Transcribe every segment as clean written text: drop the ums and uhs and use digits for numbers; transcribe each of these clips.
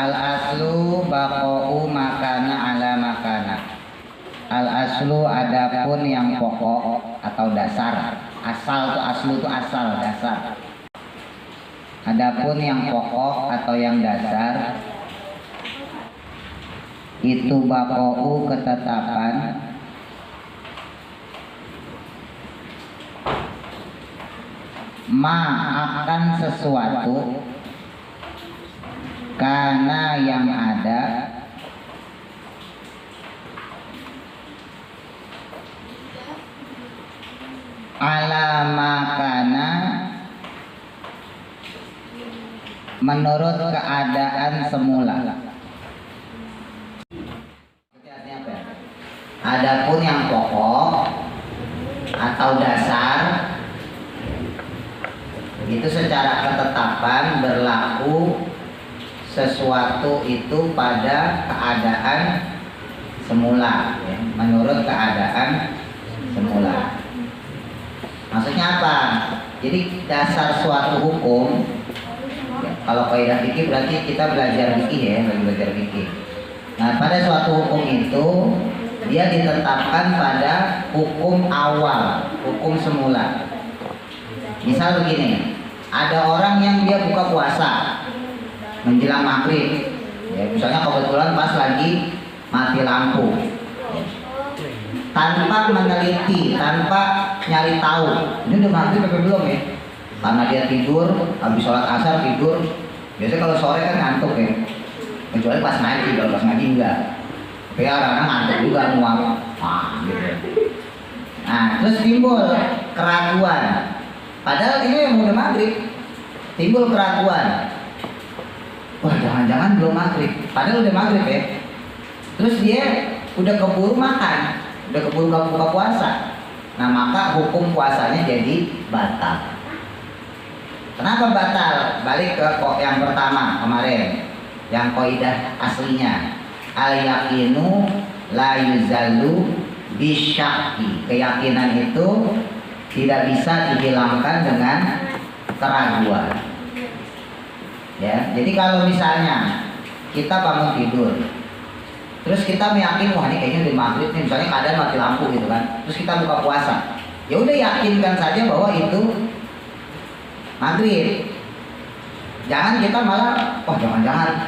Al aslu baqa'u makana ala makana. Al aslu adapun yang pokok atau dasar. Asal itu aslu itu asal, dasar. Adapun yang pokok atau yang dasar itu baqa'u ketetapan ma akan sesuatu karena yang ada ala makana menurut keadaan semula. Adapun yang pokok atau dasar itu secara ketetapan berlaku sesuatu itu pada keadaan semula, ya, menurut keadaan semula. Maksudnya apa? Jadi dasar suatu hukum, ya, kalau kaidah fikih berarti kita belajar fikih ya, belajar fikih. Nah, pada suatu hukum itu dia ditetapkan pada hukum awal, hukum semula. Misal begini, ada orang yang dia buka puasa menjelang maghrib, ya, misalnya kebetulan pas lagi mati lampu, tanpa meneliti, tanpa nyari tahu ini udah maghrib apa belum ya, karena dia tidur habis sholat asar tidur. Biasanya kalau sore kan ngantuk ya, kecuali pas ngaji. Kalau pas ngaji enggak, tapi kadang-kadang ngantuk juga, muak gitu. Nah, terus timbul keraguan, padahal ini yang udah maghrib, timbul keraguan, wah jangan-jangan belum maghrib, padahal udah maghrib ya. Terus dia udah keburu makan, udah keburu buka puasa. Nah, maka hukum puasanya jadi batal. Kenapa batal? Balik ke yang pertama kemarin, yang kaidah aslinya, al yaqinu la yuzallu bisyaki. Keyakinan itu tidak bisa dihilangkan dengan keraguan. Ya, jadi kalau misalnya kita bangun tidur, terus kita meyakini wah ini kayaknya udah maghrib nih, misalnya keadaan mati lampu gitu kan, terus kita buka puasa, ya udah yakinkan saja bahwa itu maghrib. Jangan kita malah oh jangan-jangan.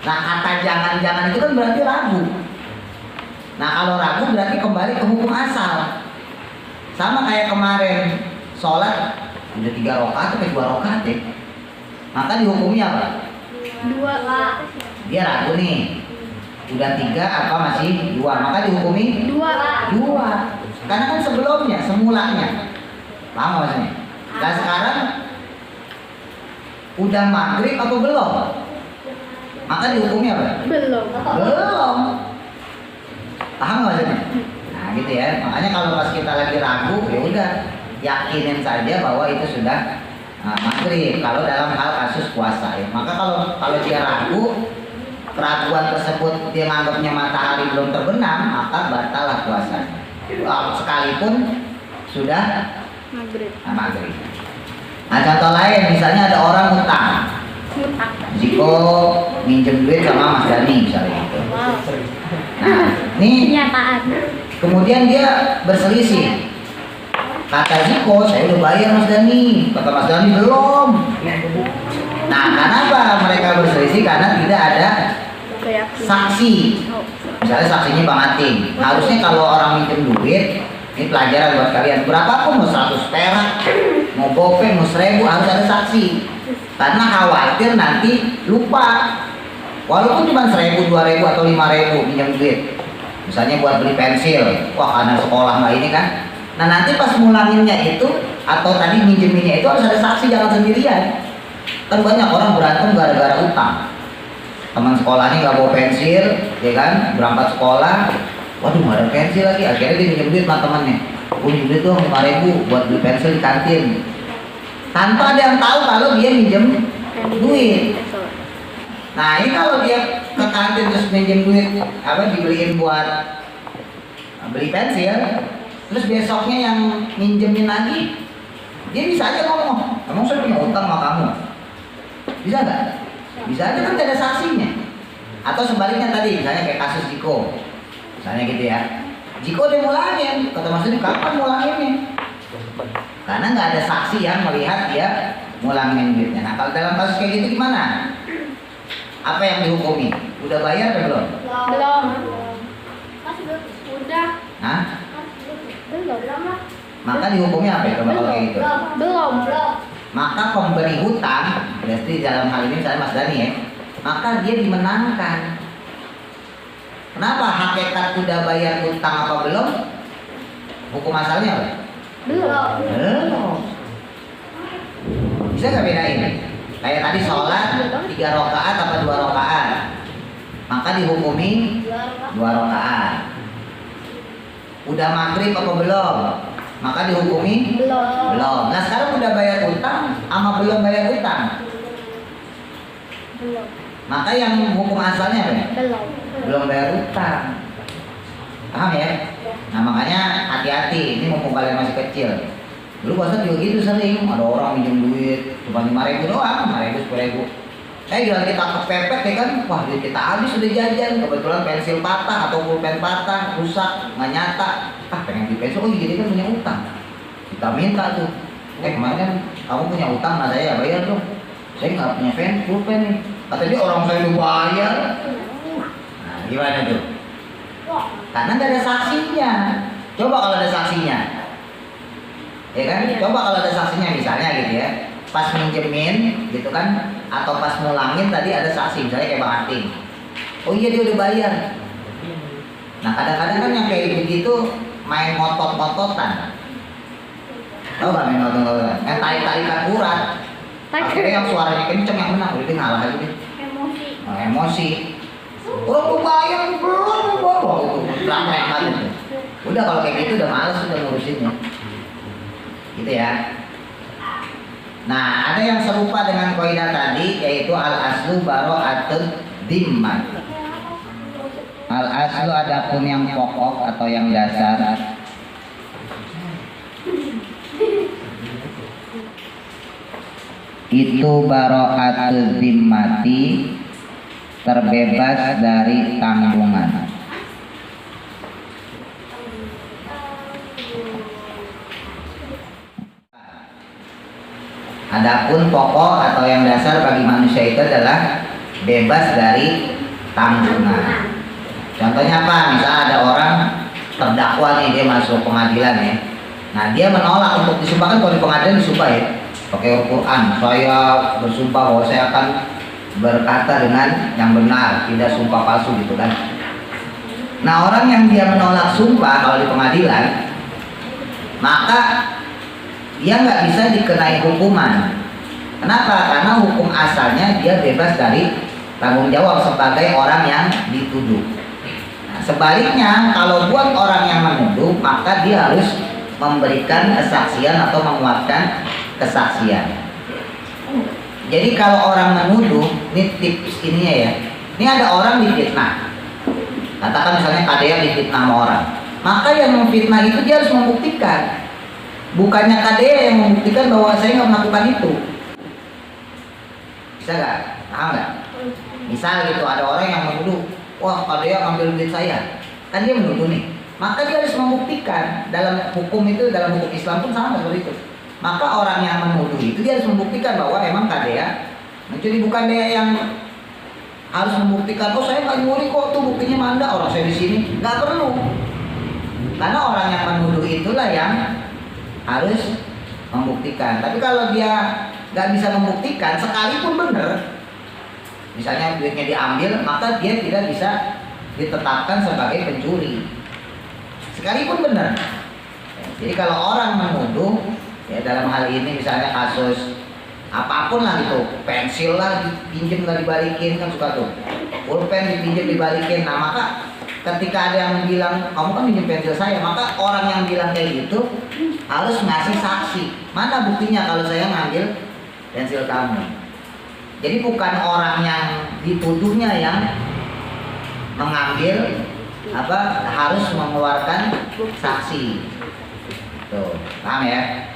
Nah, kata jangan-jangan itu kan berarti ragu. Nah, kalau ragu berarti kembali ke hukum asal. Sama kayak kemarin sholat udah 3 rakaat atau 2 rakaat ya, maka dihukumi apa? 2. Dia ragu nih, udah 3 apa masih 2, maka dihukumi 2. Karena kan sebelumnya, semulanya. Paham maksudnya? Nah, sekarang udah maghrib atau belum? Maka dihukumi apa? Belum. Paham maksudnya? Nah, gitu ya. Makanya kalau pas kita lagi ragu, ya udah yakinin saja bahwa itu sudah maghrib. Kalau dalam hal kasus puasa ya. Maka kalau dia ragu, keraguan tersebut dia menganggapnya matahari belum terbenam, maka batallah puasanya. Sekalipun sudah maghrib. Nah, contoh lain, misalnya ada orang utang. Ziko minjem duit sama Mas Dani misalnya gitu. Nah, ini Kenyataan. kemudian dia berselisih. Kata Ziko, saya udah bayar Mas Dani. Kata Mas Dani belum. Nah, kenapa mereka berselisih? Karena tidak ada saksi. Misalnya saksinya Bang Ating. Harusnya kalau orang minjem duit, ini pelajaran buat kalian, berapapun, mau 100 perak, mau gopeng, mau 1000, harus ada saksi. Karena khawatir nanti lupa. Walaupun cuma 1000, 2000 atau 5000 minjem duit, misalnya buat beli pensil, wah karena sekolah nggak ini kan. Nah, nanti pas mulanginnya itu atau tadi minjeminnya itu harus ada saksi, jangan sendirian. Kan banyak orang berantem gara-gara utang. Teman sekolahnya nggak bawa pensil, ya kan, berangkat sekolah, waduh nggak ada pensil lagi, akhirnya dia minjem duit sama temannya. Minjem duit dong 5000 buat beli pensil di kantin. Tanpa ada yang tahu kalau dia minjem duit. Nah, ini kalau dia ke kantin terus minjem duit, dibeliin buat beli pensil, terus besoknya yang minjemin lagi, dia bisa aja ngomong, emang saya punya utang sama kamu? Bisa nggak? Bisa aja kan tidak ada saksinya. Atau sebaliknya tadi, misalnya kayak kasus Jiko, misalnya gitu ya. Jiko dia mulangin, kata maksudnya kapan mulanginnya? Karena nggak ada saksi yang melihat dia mulangin duitnya. Nah kalau dalam kasus kayak gitu gimana? Apa yang dihukumi? Udah bayar atau belum? Belum. Udah. Hah? Belum. Maka dihukumi apa itu kalau kayak gitu? Belum. Maka pemberi hutang, berarti dalam hal ini misalnya Mas Dani ya, maka dia dimenangkan. Kenapa? Hakikat udah bayar hutang apa belum? Hukum asalnya apa? Belum. Bisa nggak bedain? Kayak tadi sholat 3 rakaat apa 2 rakaat, maka dihukumi 2 rakaat. Udah maghrib apa belum? Maka dihukumi belum. Nah sekarang udah bayar utang sama belum bayar utang. Belum. Maka yang hukum asalnya apa ya? Belum bayar utang. Paham ya? Nah makanya hati-hati, ini mumpung kalian masih kecil. Dulu Pak Ustadz juga gitu sering, ada orang minjem duit cuma 5.000 doang, 5.000, 10.000. Gila kita kepepet ya kan, wah duit kita habis sudah jajan, kebetulan pensil patah atau pulpen patah, rusak, nggak nyata. Pengen beli pensil, oh iya dia kan punya utang. Kita minta tuh, kemarin kan kamu punya utang, nah saya bayar dong. Saya nggak punya pulpen nih. Kata dia orang saya udah bayar. Nah gimana tuh? Karena nggak ada saksinya. Coba kalau ada saksinya, ya kan? Coba kalau ada saksinya misalnya gitu ya, pas minjemin gitu kan, atau pas mulangin tadi ada saksi, misalnya kayak Bang Ating. Oh iya dia udah bayar. Nah kadang-kadang kan yang kayak begitu main ngotot-ngototan. Tahu nggak main ngotot-ngototan? Main tarik-tarikan urat. Akhirnya yang suaranya kenceng yang menang, udah ngalah aja deh. Emosi. Orang tuh bayar belum bawa gitu, teriak-teriak gitu. Udah kalau kayak gitu udah males udah ngurusinnya. Gitu ya. Nah, ada yang serupa dengan kaidah tadi yaitu al-aslu bara'atud dhimmat. Al-aslu adapun yang pokok atau yang dasar itu bara'atud dhimmati, terbebas dari tanggungan. Adapun pokok atau yang dasar bagi manusia itu adalah bebas dari tanggungan. Contohnya apa? Misalnya ada orang terdakwa nih, dia masuk pengadilan ya. Nah dia menolak untuk disumpah, kan kalau di pengadilan disumpah ya pakai Al-Quran. Saya bersumpah bahwa saya akan berkata dengan yang benar, tidak sumpah palsu gitu kan. Nah orang yang dia menolak sumpah kalau di pengadilan, maka dia nggak bisa dikenai hukuman. Kenapa? Karena hukum asalnya dia bebas dari tanggung jawab sebagai orang yang dituduh. Nah, sebaliknya kalau buat orang yang menuduh, maka dia harus memberikan kesaksian atau menguatkan kesaksian. Jadi kalau orang menuduh, ini tips ininya ya. Ini ada orang difitnah. Katakan misalnya KDA difitnah sama orang. Maka yang memfitnah itu dia harus membuktikan. Bukannya KDA yang membuktikan bahwa saya nggak melakukan itu. Bisa nggak? Paham nggak? Misal gitu ada orang yang menuduh, wah KDA ngambil duit saya. Kan dia menuduh nih. Maka dia harus membuktikan. Dalam hukum itu, dalam hukum Islam pun sama seperti itu. Maka orang yang menuduh itu dia harus membuktikan bahwa emang KDA mencuri. Bukan dia yang harus membuktikan, oh saya nggak nyuri kok, tuh buktinya mana, orang saya di sini. Nggak perlu. Karena orang yang menuduh itulah yang harus membuktikan. Tapi kalau dia nggak bisa membuktikan, sekalipun benar, misalnya duitnya diambil, maka dia tidak bisa ditetapkan sebagai pencuri. Sekalipun benar. Jadi kalau orang menuduh, ya dalam hal ini misalnya kasus apapun lah gitu, pensil lah dipinjem nggak dibalikin, kan suka tuh, pulpen dipinjem dibalikin. Nah maka ketika ada yang bilang kamu kan pinjam pensil saya, maka orang yang bilang kayak gitu harus ngasih saksi. Mana buktinya kalau saya ngambil pensil kamu? Jadi bukan orang yang dituduhnya yang mengambil harus mengeluarkan saksi. Tuh, paham ya?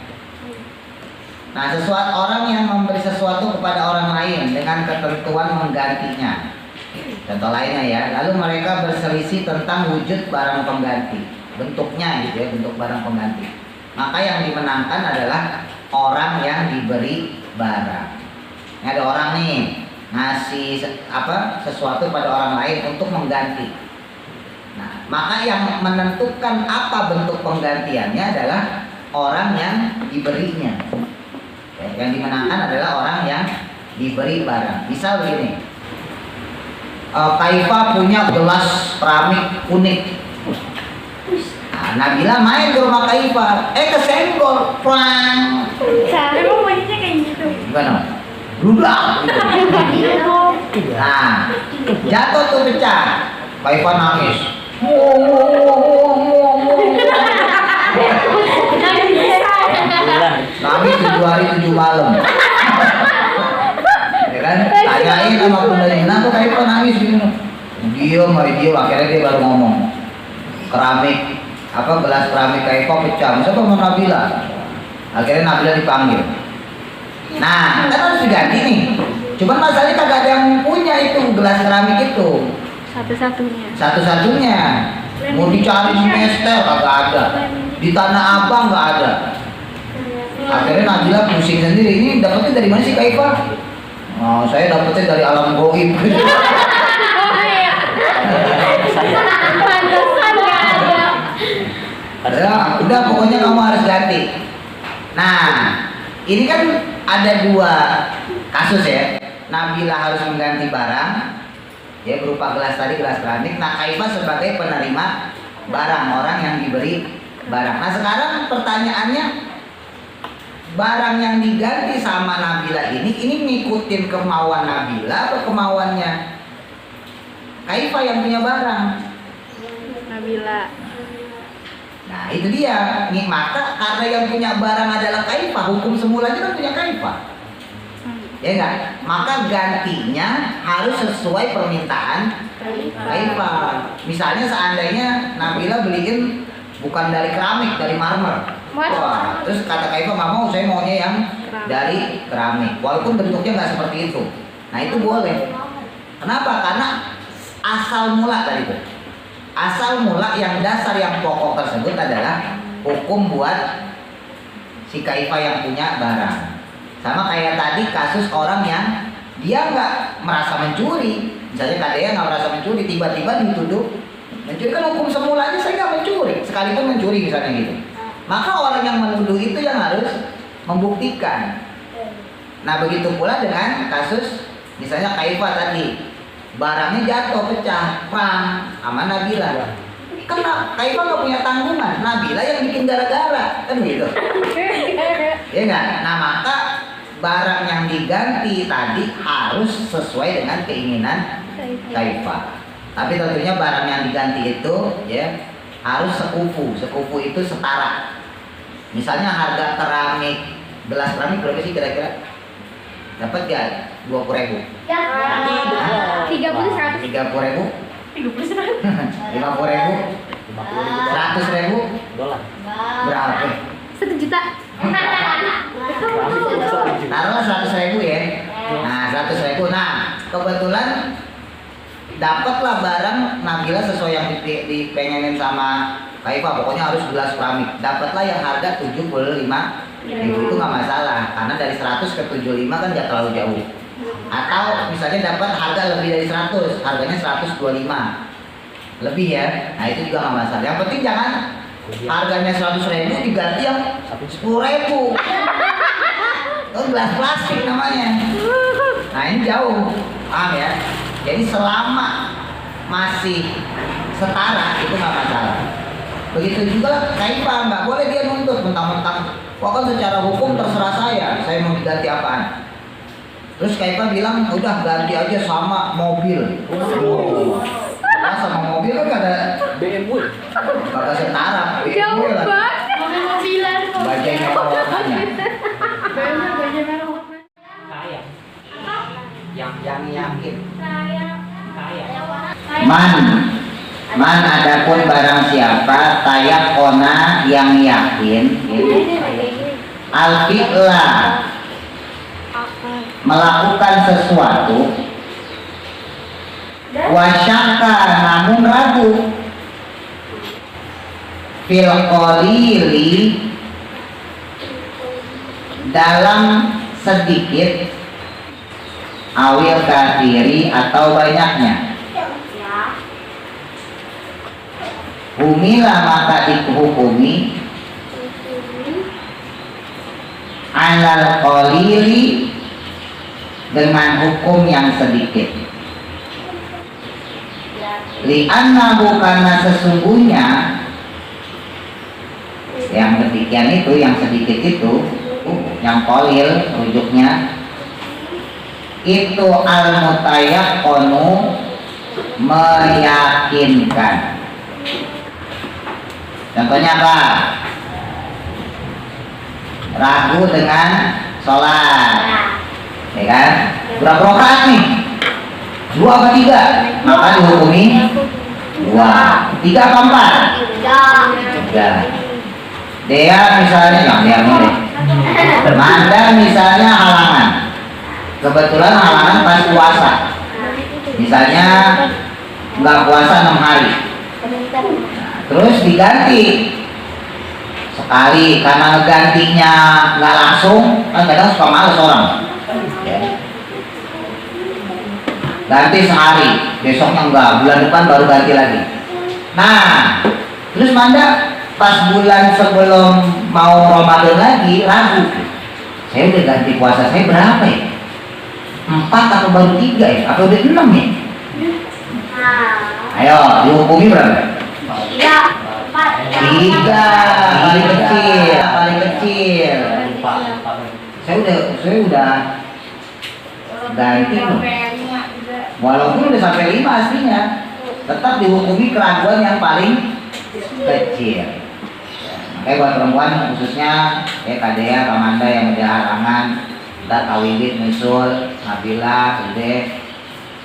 Nah, sesuatu orang yang memberi sesuatu kepada orang lain dengan ketentuan menggantinya. Contoh lainnya ya, lalu mereka berselisih tentang wujud barang pengganti, bentuknya gitu ya, bentuk barang pengganti. Maka yang dimenangkan adalah orang yang diberi barang. Ini ada orang nih ngasih sesuatu pada orang lain untuk mengganti. Nah, maka yang menentukan apa bentuk penggantiannya adalah orang yang diberinya. Yang dimenangkan adalah orang yang diberi barang. Misal begini, Kaifa punya gelas keramik unik. Nah, Nabila main ke rumah Kaifa, kesenggol, plang. Emang bunyinya kayak gitu? Gimana? Bludak. Nah, jatuh tuh pecah. Kaifa nangis. Nangis 7 hari 7 malam. Ya kan? Tanyain sama bundanya, kenapa Kaifa nangis gitu? Diam, akhirnya dia baru ngomong. Gelas keramik Kaifa pecah. Masa sama Nabila? Akhirnya Nabila dipanggil. Nah, kan harus diganti nih. Cuman masalahnya kagak ada yang punya itu gelas keramik itu. Satu-satunya. Mau dicari di Mestel kagak ada. Di Tanah Abang nggak ada. Akhirnya Nabila pusing sendiri. Ini dapetnya dari mana sih Kaifa? Oh, saya dapetnya dari alam goib. Udah pokoknya kamu harus ganti. Nah, ini kan ada 2 kasus ya. Nabila harus mengganti barang, ya berupa gelas tadi, gelas keramik. Nah, Kaifa sebagai penerima barang, orang yang diberi barang. Nah, sekarang pertanyaannya, barang yang diganti sama Nabila ini ngikutin kemauan Nabila atau kemauannya Kaifa yang punya barang? Nabila. Nah, itu dia. Maka karena yang punya barang adalah Kaifa, hukum semulanya kan punya Kaifa. Ya enggak? Maka gantinya harus sesuai permintaan Kaifa. Misalnya seandainya Nabila beliin bukan dari keramik, dari marmer. Wah, terus kata Kaifa nggak mau, saya maunya yang dari keramik. Walaupun bentuknya nggak seperti itu. Nah, itu boleh. Kenapa? Karena asal mula tadi tuh. Asal mula yang dasar yang pokok tersebut adalah hukum buat si Kaifa yang punya barang. Sama kayak tadi kasus orang yang dia nggak merasa mencuri. Misalnya Kak Dea nggak merasa mencuri, tiba-tiba dituduh mencuri. Kan hukum semulanya saya nggak mencuri, sekalipun mencuri misalnya gitu. Maka orang yang menuduh itu yang harus membuktikan. Nah, begitu pula dengan kasus misalnya Kaifa tadi. Barangnya jatuh, pecah, pram, sama Nabila. Karena Kaifa nggak punya tanggungan, Nabila yang bikin gara-gara, kan gitu. Ya nggak? Nah, maka barang yang diganti tadi harus sesuai dengan keinginan Kaifa. Tapi tentunya barang yang diganti itu ya harus sekufu. Sekufu itu setara. Misalnya harga keramik, gelas keramik berapa sih kira-kira? Dapat gak? 20.000? Ya. 30.000. 30.000? 30.000. 50.000? 100.000? Dolar. Berapa? 1 juta. Taruhlah 100.000 ya. Nah, 100.000. Nah, kebetulan dapatlah barang Nabila sesuai yang dipengenin sama Kaifa. Pokoknya harus gelas keramik. Dapatlah yang harga 75.000. Itu nggak masalah, karena dari 100 ke 75 kan nggak terlalu jauh. Atau misalnya dapat harga lebih dari 100, harganya 125 lebih ya. Nah, itu juga nggak masalah. Yang penting jangan harganya 100.000 diganti yang 10.000. Itu gelas plastik namanya. Nah, ini jauh, paham ya? Jadi selama masih setara itu nggak masalah. Begitu juga Kaifa, nggak boleh dia nuntut mentang-mentang, wah kan secara hukum terserah saya mau diganti apaan. Terus Kaifa bilang, udah ganti aja sama mobil. Nah, sama mobil kan gak ada BMW. kagak setara. Jauh BMW lah. banget. Mobil-mobilan. Bajanya warnanya. Bajanya merah warna. Kaya. Yang yakin. Kaya. Man adapun barang siapa tayak ona yang yakin gitu. al-fi'la, melakukan sesuatu, wasyaka, namun ragu, fil qalili, dalam sedikit, awil kathiri, atau banyaknya. Humila, maka dihukumi alal qalili, dengan hukum yang sedikit. Li'annahu, karena sesungguhnya yang demikian itu, yang sedikit itu, yang qalil rujuknya, itu al-mutayaqqanu, meyakinkan. Contohnya apa? Ragu dengan sholat, ya kan? Berapa rakaat nih? 2 apa 3? Maka dihukumi 2. 3 apa 4? 3. Dia misalnya, nah dia deh. Manda misalnya halangan. Kebetulan halangan pas puasa. Misalnya nggak puasa 6 hari. Terus diganti sekali, karena ngegantinya nggak langsung, kan kadang suka males orang. Ya. Ganti sehari, besoknya enggak, bulan depan baru ganti lagi. Nah, terus Manda pas bulan sebelum mau Ramadan lagi ragu. Saya udah ganti puasa saya berapa ya? 4 atau baru 3 ya? Atau udah 6 ya? Ayo, dihukumi berapa? 3, 4. 3, paling kecil, paling kecil. Saya udah ganti loh. Walaupun udah sampai 5 aslinya, tetap dihukumi keraguan yang paling kecil. Makanya buat perempuan khususnya, Kadea, Kamanda yang udah halangan, ntar Kawidit, Misul, Nabila, Ude,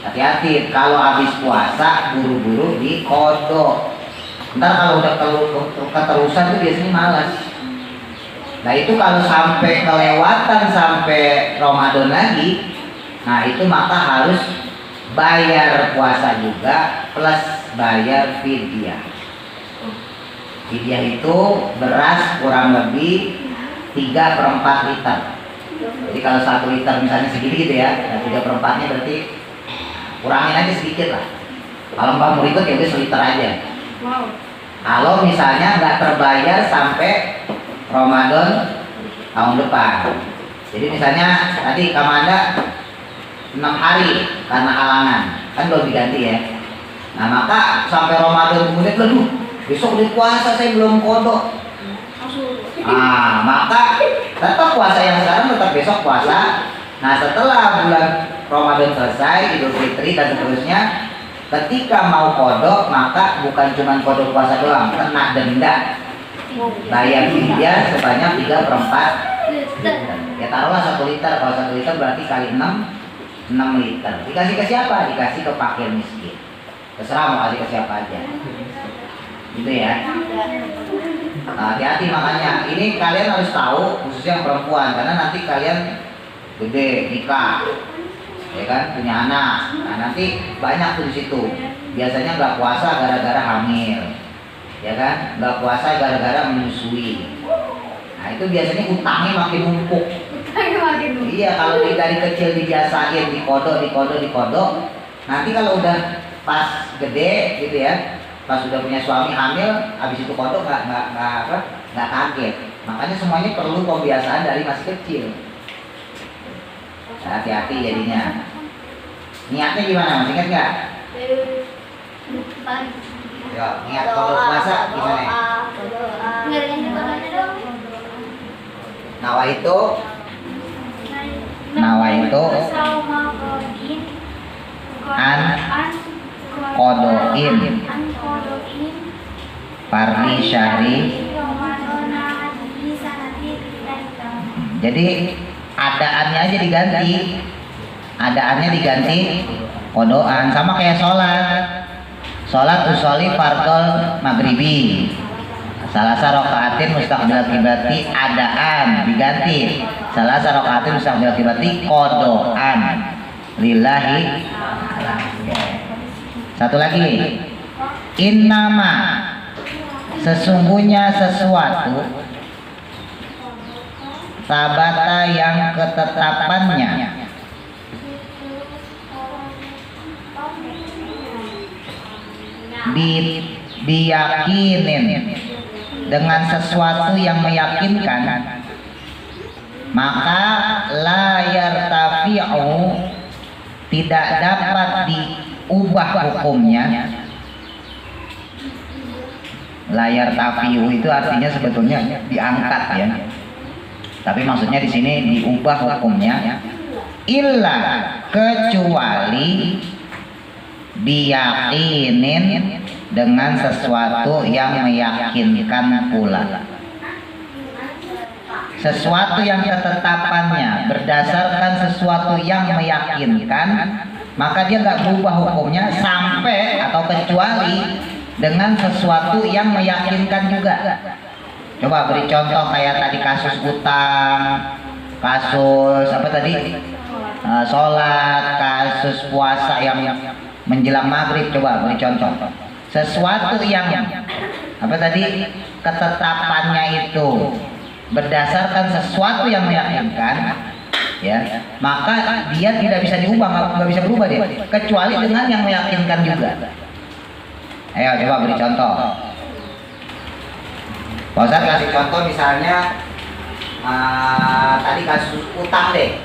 hati-hati kalau habis puasa buru-buru dikodok. Ntar kalau udah keterusan tuh biasanya malas. Nah itu kalau sampai kelewatan sampai Ramadan lagi, nah itu maka harus bayar puasa juga plus bayar fidyah. Fidyah itu beras kurang lebih 3/4 liter. Jadi kalau 1 liter misalnya segini gitu ya, nah 3/4-nya berarti kurangin aja sedikit lah. Kalau Mbak mau ribet ya udah 1 liter aja. Wow. Kalau misalnya nggak terbayar sampai Ramadan tahun depan. Jadi misalnya tadi Kamanda 6 hari karena halangan, kan belum diganti ya. Nah maka sampai Ramadan kemudian, aduh besok udah puasa saya belum kodok. Ah maka tetap puasa yang sekarang tetap besok puasa. Nah setelah bulan Ramadan selesai, Idul Fitri dan seterusnya, ketika mau kodok maka bukan cuma kodok puasa doang, kena denda. Bayar fidyah sebanyak 3/4 liter. Ya taruhlah 1 liter, kalau 1 liter berarti kali 6 liter. Dikasih ke siapa? Dikasih ke fakir miskin. Terserah mau kasih ke siapa aja. Gitu ya. Nah, hati-hati makanya. Ini kalian harus tahu, khususnya yang perempuan, karena nanti kalian gede nikah, ya kan, punya anak. Nah nanti banyak tuh di situ. Biasanya nggak puasa gara-gara hamil, ya kan, nggak puasa gara-gara menyusui. Nah itu biasanya utangnya makin numpuk. Iya, kalau dari kecil dibiasain dikodok, nanti kalau udah pas gede gitu ya, pas sudah punya suami hamil, habis itu kodok nggak kaget. Makanya semuanya perlu pembiasaan dari masih kecil. Hati-hati jadinya. Niatnya gimana? Masih ingat nggak? Yo, niat kalau puasa gimana? Nawa itu an kodoin fardi syahri. Jadi adaannya aja diganti, kodoan, sama kayak sholat usoli fardol maghribi. Salasa rakaatin mustaqbil kiblati adaan diganti. Salasa rakaatin mustaqbil kiblati qodoan lillahi. Satu lagi. Innama sesungguhnya sesuatu sabata yang ketetapannya diyakinin dengan sesuatu yang meyakinkan, maka layar tafi'u tidak dapat diubah hukumnya. Layar tafi'u itu artinya sebetulnya diangkat ya, tapi maksudnya di sini diubah hukumnya, illa kecuali diyakinin dengan sesuatu yang meyakinkan pula. Sesuatu yang ketetapannya berdasarkan sesuatu yang meyakinkan, maka dia nggak berubah hukumnya sampai atau kecuali dengan sesuatu yang meyakinkan juga. Coba beri contoh kayak tadi kasus utang, kasus apa tadi, sholat, kasus puasa yang menjelang maghrib. Coba beri contoh. Sesuatu yang apa tadi, ketetapannya itu berdasarkan sesuatu yang meyakinkan, ya, maka dia tidak bisa diubah, nggak bisa berubah dia, kecuali dengan yang meyakinkan juga. Ayo coba beri contoh. Pak Ustadz kasih contoh misalnya tadi kasus utang deh,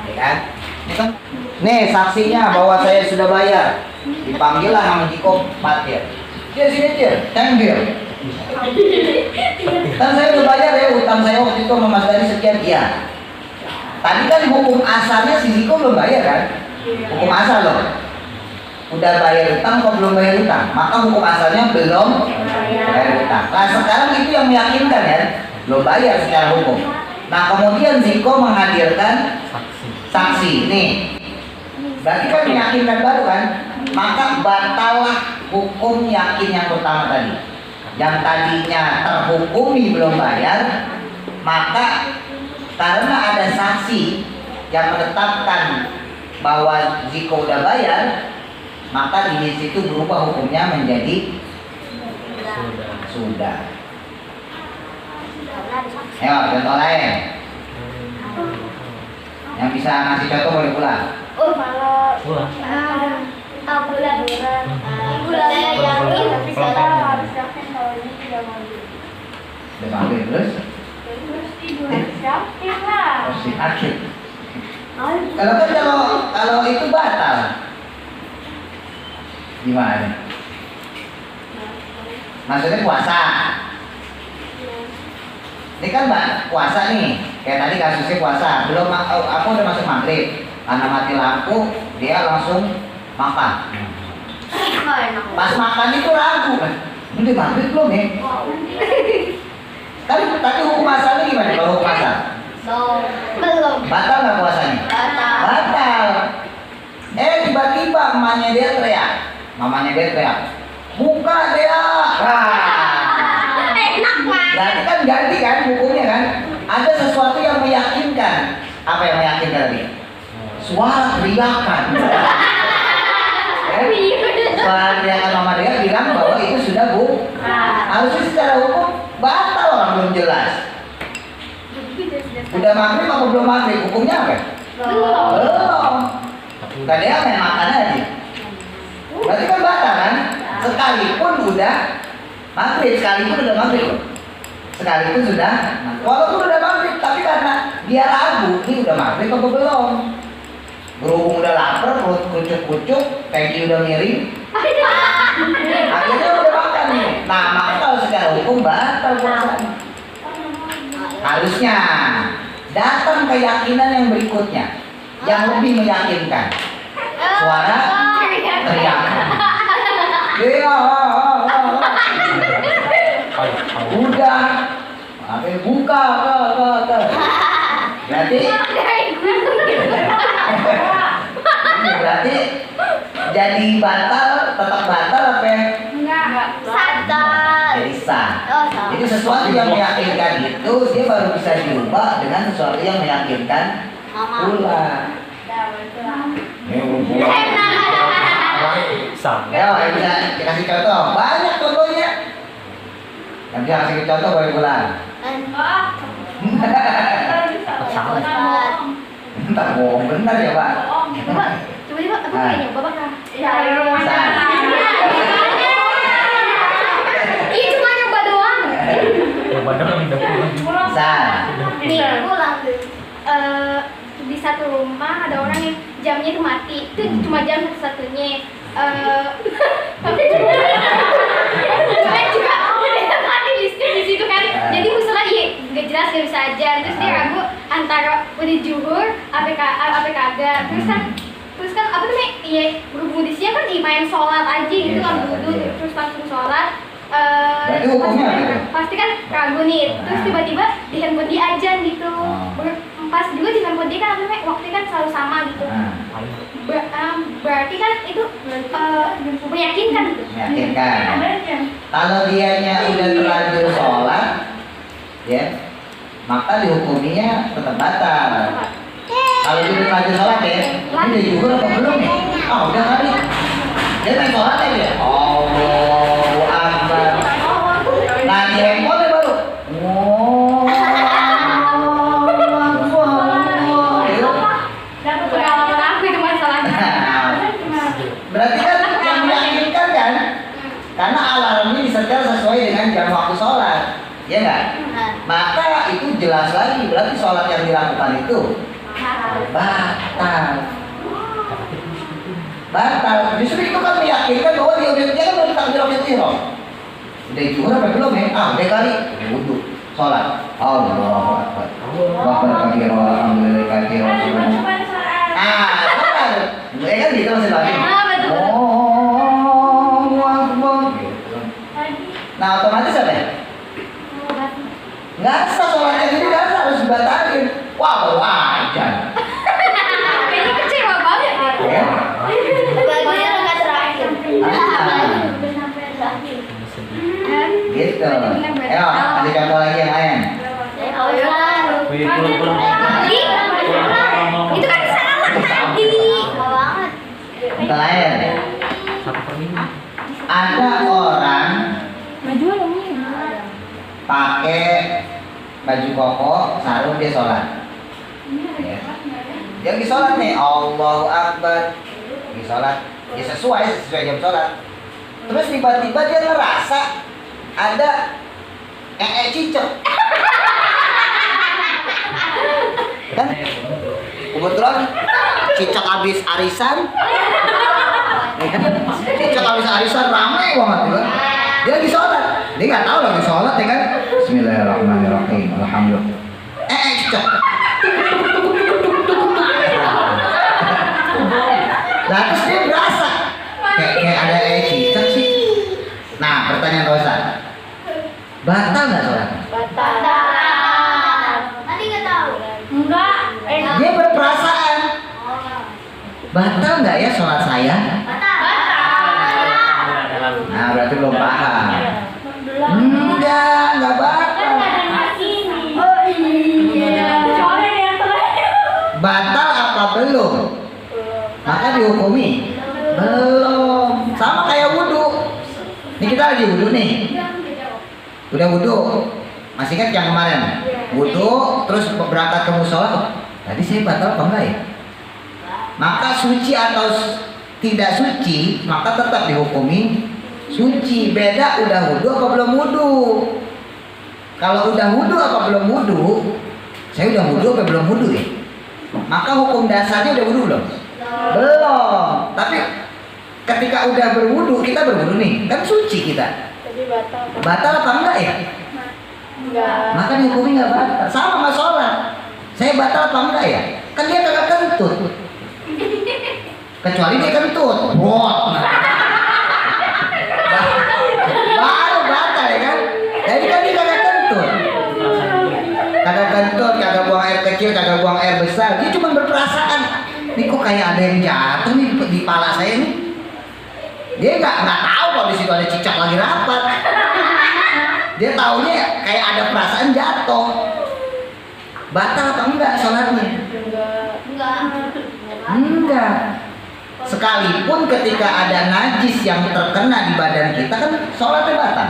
ya kan? Nih saksinya bahwa saya sudah bayar. Dipanggil lah sama Jiko parkir. Dia sini dia, tanggil. Kan saya udah bayar ya utang saya waktu itu sama Mas Dari sekian, iya. Tadi kan hukum asalnya si Jiko belum bayar kan? Hukum asal loh. Udah bayar utang kok belum bayar utang, maka hukum asalnya belum bayar utang. Nah sekarang itu yang meyakinkan ya, belum bayar secara hukum. Nah kemudian Ziko menghadirkan saksi, nih berarti kan meyakinkan baru kan, maka batallah hukum yakin yang pertama tadi. Yang tadinya terhukumi belum bayar, maka karena ada saksi yang menetapkan bahwa Ziko udah bayar, maka di situ berubah hukumnya menjadi sudah. Ayo contoh lain. Yang bisa ngasih contoh boleh pulang. Oh kalau bulan saya yakin tapi sekarang harus yakin kalau ini tidak mau. Udah panggil terus? Mesti bulan yakin lah. Harus yakin. Kalau kan kalau itu batal. Gimana? Maksudnya puasa. Ini kan puasa nih, kayak tadi kasusnya puasa. Belum aku udah masuk maghrib, karena mati lampu, dia langsung makan. Pas makan itu ragu kan, udah maghrib belum ya? Tadi hukum asalnya gimana kalau hukum asal? Belum. Batal nggak puasanya? Batal. Tiba-tiba mamanya dia teriak. Buka dia. Enak banget. Berarti kan ganti kan hukumnya kan? Ada sesuatu yang meyakinkan. Apa yang meyakinkan tadi? Suara teriakan. Suara teriakan mama dia bilang bahwa itu sudah harusnya secara hukum batal, orang belum jelas. Udah maghrib apa belum maghrib? Hukumnya apa? Belum. Tadi apa yang makan aja? Berarti kan batal kan? Sekalipun udah maghrib, sekalipun sudah, walaupun udah maghrib, tapi karena dia ragu, ini udah maghrib apa belum? Berhubung udah lapar, perut kucuk-kucuk, kaki udah miring, akhirnya udah makan nih. Nah, maka kalau secara hukum batal puasanya. Harusnya datang keyakinan yang berikutnya, yang lebih meyakinkan. Suara teriakan. Udah, buka. Berarti jadi batal, tetap batal apa? Enggak. Batal. Jadi sah. Oh, sah. Jadi sesuatu yang meyakinkan itu dia baru bisa diubah dengan sesuatu yang meyakinkan pula. Sama. Ya, bisa dikasih contoh. Banyak contohnya. Yang bisa kasih contoh boleh pulang. Entah bohong benar ya Pak. Coba aku kayaknya Bapak kan. Ini cuma nyoba doang. Yang padahal udah pulang. Sah. Nih, pulang tuh. Di satu rumah ada orang yang jamnya itu mati. Itu cuma jam satu-satunya. Tapi juga udah mati listrik di situ kan. Jadi musola nggak jelas nggak bisa aja. Terus dia ragu antara udah juhur apa kagak. Terus kan apa namanya? Iya, berhubung di siang kan main sholat aja gitu kan duduk terus langsung sholat. Berarti hukumnya apa? Pasti kan ragu nih. Terus tiba-tiba di handphone dia ajan gitu. Pas juga di handphone dia kan apa namanya? Waktunya kan selalu sama gitu. Berarti kan itu meyakinkan gitu. Meyakinkan. Kalau dianya udah terlanjur sholat, ya, maka dihukuminya tetap batal. Kalau dia udah terlanjur sholat ya, ini udah juhur apa belum ya? Udah kali. Dia main sholat aja. Allahu Akbar. Nah di handphone baru. Dapat pengalaman aku itu masalahnya. Berarti kan yang meyakinkan kan? Karena alarmnya disetel sesuai dengan jam waktu sholat, ya nggak? Maka itu jelas lagi, berarti sholat yang dilakukan itu batal. Justru itu kan meyakinkan bahwa dia kan udah takbiratul ihram. Udah juhur apa belum ya? Udah kali, wudhu, sholat. Allahu Akbar. Akbar kabira, alhamdulillah kabira. Ya kan gitu masih lagi. Allahu Akbar. Nah otomatis apa ya? Nggak sah sholatnya jadi nggak sah, harus dibatalin. Wah baru aja. Kayaknya kecewa banget ya. Bagunya nggak terakhir. Belum sampai terakhir. Gitu. Ayo, kasih contoh lagi yang lain. Wih, pulang. Itu kan salah tadi. Banget. Contoh lain. Satu per minggu. Ada orang pakai baju koko, sarung dia sholat. Ya. Dia lagi sholat nih, Allahu Akbar. Lagi sholat, ya sesuai jam sholat. Terus tiba-tiba dia ngerasa ada cicak. Kan? Kebetulan cicak habis arisan. Cicak habis arisan ramai banget kan? Dia lagi sholat. Dia nggak tahu lagi sholat ya kan? Bismillahirrahmanirrahim. Alhamdulillah. Cicak. Nah terus dia berasa kayak ada cicak sih. Nah pertanyaan Rosa, batal nggak sholat? Batal. Nanti nggak tahu. Enggak. Dia berperasaan. Batal nggak ya sholat saya? Batal. Nah berarti belum paham. Enggak batal. Oh iya. Batal apa belum? Maka dihukumi belum. Sama kayak wudhu. Ini kita lagi wudhu nih. Udah wudhu. Masih ingat yang kemarin? Wudhu terus berangkat ke musola. Tadi saya batal apa enggak ya? Maka suci atau tidak suci, maka tetap dihukumi suci. Beda udah wudhu apa belum wudhu. Kalau udah wudhu apa belum wudhu, saya udah wudhu apa belum wudhu ya? Maka hukum dasarnya udah wudhu belum? Belum. Tapi ketika udah berwudhu, kita berwudhu nih, kan suci kita. Jadi batal. Batal apa enggak ya? Enggak. Maka dihukumi nggak batal. Sama sama sholat. Saya batal apa enggak ya? Kan dia kagak kentut. Kecuali dia kentut. Wah. Baru batal ya kan? Jadi kan dia kagak kentut. Kagak kentut, kagak buang air kecil, kagak buang air besar. Dia cuma berperasaan. Ini kok kayak ada yang jatuh nih di kepala saya nih. Dia nggak tahu kalau di situ ada cicak lagi rapat. Dia taunya kayak ada perasaan jatuh. Batal atau enggak sholatnya? Enggak. Sekalipun ketika ada najis yang terkena di badan kita kan sholatnya batal.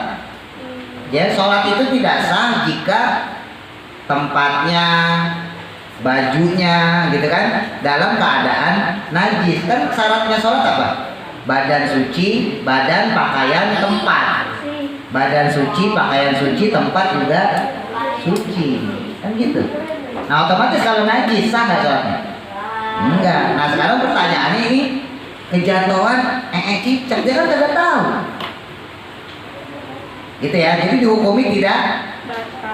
Ya, sholat itu tidak sah jika tempatnya, bajunya gitu kan dalam keadaan najis. Kan syaratnya sholat apa? Badan suci, badan, pakaian, tempat. Badan suci, pakaian suci, tempat juga suci. Kan gitu. Nah otomatis kalau najis sah nggak sholatnya? Enggak. Nah sekarang pertanyaannya ini kejatuhan cicak, dia kan tidak tahu. Gitu ya. Jadi dihukumi tidak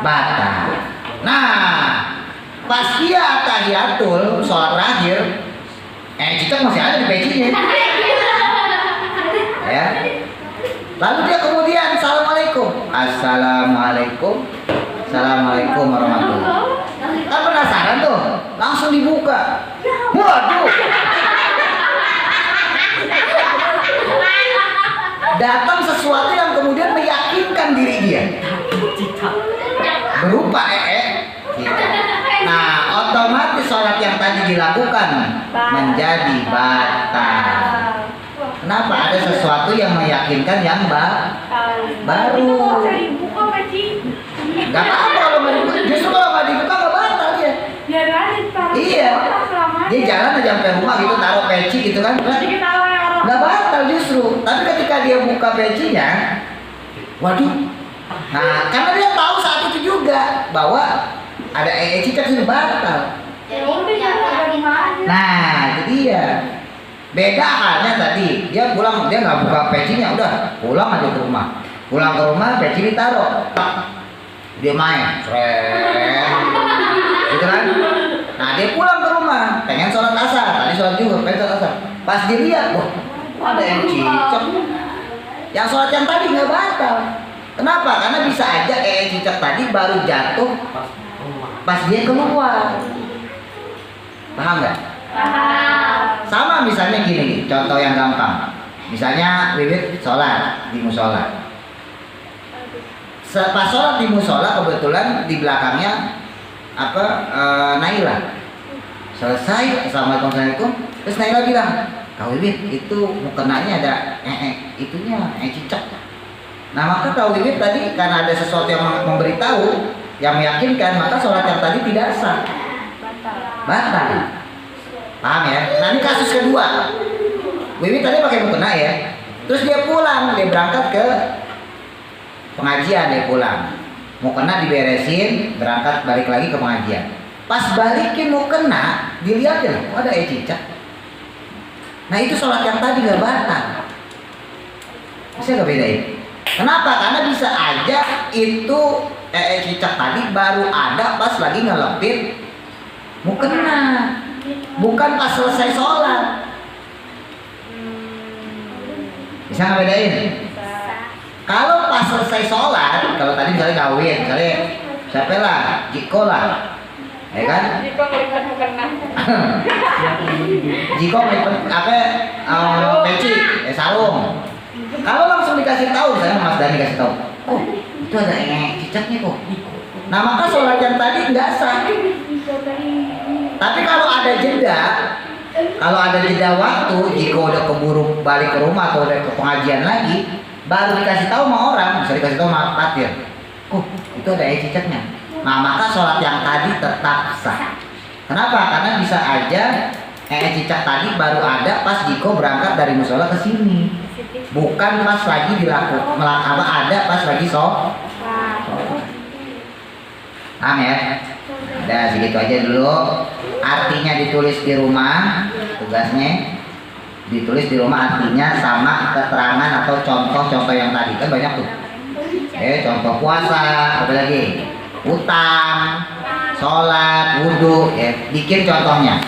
batal. Nah pas dia tahiyatul sholat terakhir, cicak masih ada di pecinya. Ya. Lalu dia kemudian assalamualaikum, assalamualaikum, assalamualaikum warahmatullahi wabarakatuh. Kan penasaran tuh, langsung dibuka. Waduh. Datang sesuatu yang kemudian meyakinkan diri dia. Berupa Nah, otomatis sholat yang tadi dilakukan menjadi batal. Kenapa? Ada sesuatu yang meyakinkan yang baru. Gak apa-apa kalau nggak dibuka. Justru kalau nggak dibuka nggak batal dia. Iya. Dia jalan aja sampai rumah gitu, taruh peci gitu kan. Nggak batal justru. Tapi ketika dia buka pecinya, waduh. Nah, karena dia tahu saat itu juga bahwa ada cicak sudah batal. Nah, itu dia. Beda halnya tadi, dia pulang, dia nggak buka pecinya, udah pulang aja ke rumah. Pulang ke rumah, peci ditaruh, dia main, gitu kan? Nah dia pulang ke rumah, pengen sholat asar, tadi sholat juga, pengen sholat asar. Pas dia lihat, wah, ada yang cicak. Yang sholat yang tadi nggak batal. Kenapa? Karena bisa aja cicak tadi baru jatuh pas dia keluar. Paham nggak? Sama misalnya gini, contoh yang gampang. Misalnya Wiwit sholat di musola. Pas sholat di musola kebetulan di belakangnya Naila. Selesai, assalamualaikum. Terus Naila bilang, Kak Wiwit itu mukenanya ada itunya cicak. Nah maka Kak Wiwit tadi karena ada sesuatu yang memberitahu, yang meyakinkan, maka sholat yang tadi tidak sah. Batal. Paham ya? Nah ini kasus kedua. Wiwit tadi pakai mukena ya. Terus dia pulang, dia berangkat ke pengajian, dia pulang. Mukena diberesin, berangkat balik lagi ke pengajian. Pas balikin mukena, dilihatin, ada cicak. Nah itu sholat yang tadi gak batal. Bisa gak bedain? Kenapa? Karena bisa aja itu cicak tadi baru ada pas lagi ngelepit mukena. Bukan pas selesai sholat. Bisa nggak bedain? Kalau pas selesai sholat, kalau tadi misalnya kawin, misalnya siapa lah, Jiko lah, ya kan? Jiko peci, sarung. Kalau langsung dikasih tahu, misalnya Mas Dani kasih tahu, oh itu ada cicaknya kok. Nah maka sholat yang tadi nggak sah. Tapi kalau ada jeda waktu, jika udah keburu balik ke rumah atau udah ke pengajian lagi, baru dikasih tahu sama orang, bisa dikasih tahu sama patir, oh itu ada cicaknya. Nah maka sholat yang tadi tetap sah. Kenapa? Karena bisa aja cicak tadi baru ada pas Jiko berangkat dari musola ke sini, bukan pas lagi ada pas lagi sholat. Paham ya? Udah segitu aja dulu. Artinya ditulis di rumah, tugasnya ditulis di rumah artinya sama keterangan atau contoh-contoh yang tadi kan banyak tuh. Contoh puasa, apa lagi? Utang, sholat, wudhu, bikin contohnya.